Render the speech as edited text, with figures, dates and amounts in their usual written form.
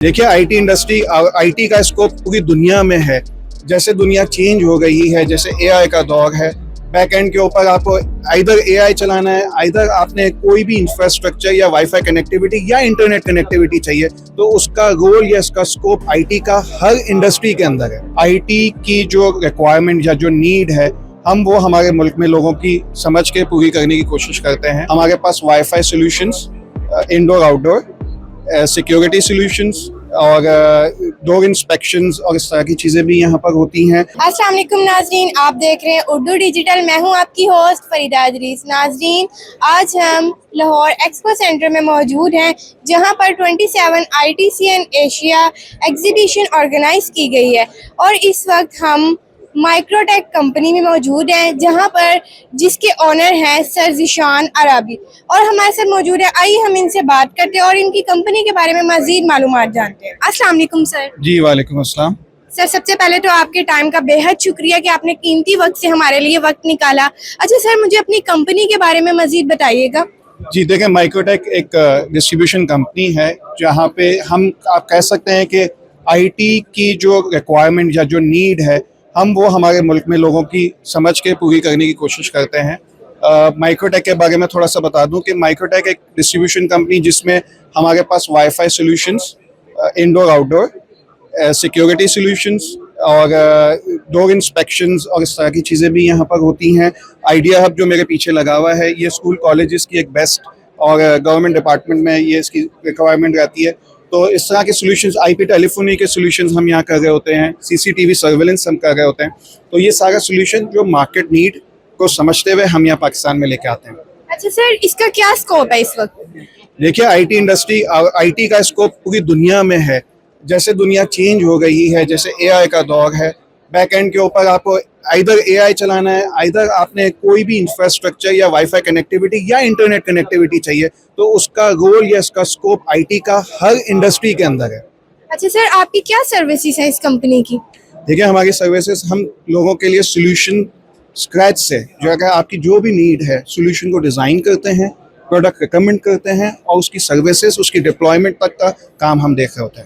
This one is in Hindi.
देखिए आईटी इंडस्ट्री आईटी का स्कोप पूरी दुनिया में है। जैसे दुनिया चेंज हो गई है, जैसे एआई का दौर है, बैक एंड के ऊपर आपको आइदर एआई चलाना है, आइदर आपने कोई भी इंफ्रास्ट्रक्चर या वाईफाई कनेक्टिविटी या इंटरनेट कनेक्टिविटी चाहिए, तो उसका रोल या इसका स्कोप आईटी का हर इंडस्ट्री के अंदर है। आईटी की जो रिक्वायरमेंट या जो नीड है, हम वो हमारे मुल्क में लोगों की समझ के पूरी करने की कोशिश करते हैं। हमारे पास wifi solutions, indoor outdoor, security solutions और डोर इंस्पेक्शंस और इस तरह की चीज़ें भी यहाँ पर होती हैं। अस्सलाम वालेकुम नाजरीन, आप देख रहे हैं उर्दू डिजिटल। मैं हूँ आपकी होस्ट फरीदा इदरीस। नाजरीन, आज हम लाहौर एक्सपो सेंटर में मौजूद हैं, जहाँ पर 27 ITCN एशिया एग्जीबिशन ऑर्गेनाइज की गई है और इस वक्त हम माइक्रोटेक कंपनी में मौजूद हैं, जहां पर जिसके ओनर हैं सर ज़ीशान अरबी और हमारे साथ मौजूद है। आइए हम इनसे बात करते हैं और इनकी कंपनी के बारे में मजीद मालूमात जानते हैं। अस्सलाम वालेकुम सर। जी वालेकुम अस्सलाम। सर, सबसे पहले तो आपके टाइम का बेहद शुक्रिया कि आपने कीमती वक्त से हमारे लिए वक्त निकाला। अच्छा सर, मुझे अपनी कंपनी के बारे में मजीद बताइएगा। जी देखिए, माइक्रोटेक एक डिस्ट्रीब्यूशन कंपनी है, जहाँ पे हम आप कह सकते हैं कि आईटी की जो रिक्वायरमेंट या जो नीड है, हम वो हमारे मुल्क में लोगों की समझ के पूरी करने की कोशिश करते हैं। माइक्रोटेक के बारे में थोड़ा सा बता दूं कि माइक्रोटेक एक डिस्ट्रीब्यूशन कंपनी जिसमें हमारे पास wifi solutions, indoor outdoor, security solutions और डोर इंस्पेक्शंस और इस तरह की चीज़ें भी यहाँ पर होती हैं। आइडिया हब जो मेरे पीछे लगा हुआ है, ये स्कूल कॉलेजेस की एक बेस्ट और गवर्नमेंट डिपार्टमेंट में ये इसकी रिक्वायरमेंट रहती है। तो इस तरह के सॉल्यूशंस, आईपी टेलीफोनी के सॉल्यूशंस हम यहाँ कर रहे होते हैं, सीसीटीवी सर्वेलेंस हम कर रहे होते हैं। तो ये सारा सॉल्यूशन जो मार्केट नीड को समझते हुए हम यहाँ पाकिस्तान में लेके आते हैं। अच्छा सर, इसका क्या स्कोप है इस वक्त? देखिए आईटी इंडस्ट्री, आईटी का स्कोप पूरी दुनिया में है। जैसे दुनिया चेंज हो गई है, जैसे एआई का दौर है, बैक एंड के ऊपर आपको आइदर एआई चलाना है, आइदर आपने कोई भी इंफ्रास्ट्रक्चर या वाईफाई कनेक्टिविटी या इंटरनेट कनेक्टिविटी चाहिए, तो उसका रोल या इसका स्कोप आईटी का हर इंडस्ट्री के अंदर है। अच्छा सर, आपकी क्या सर्विसेज हैं इस कंपनी की? देखिए हमारी सर्विसेज, हम लोगों के लिए सोल्यूशन स्क्रैच से, जो अगर आपकी जो भी नीड है, सोल्यूशन को डिज़ाइन करते हैं, प्रोडक्ट रिकमेंड करते हैं और उसकी सर्विसेज, उसकी डिप्लॉयमेंट तक का काम हम देख रहे होते हैं।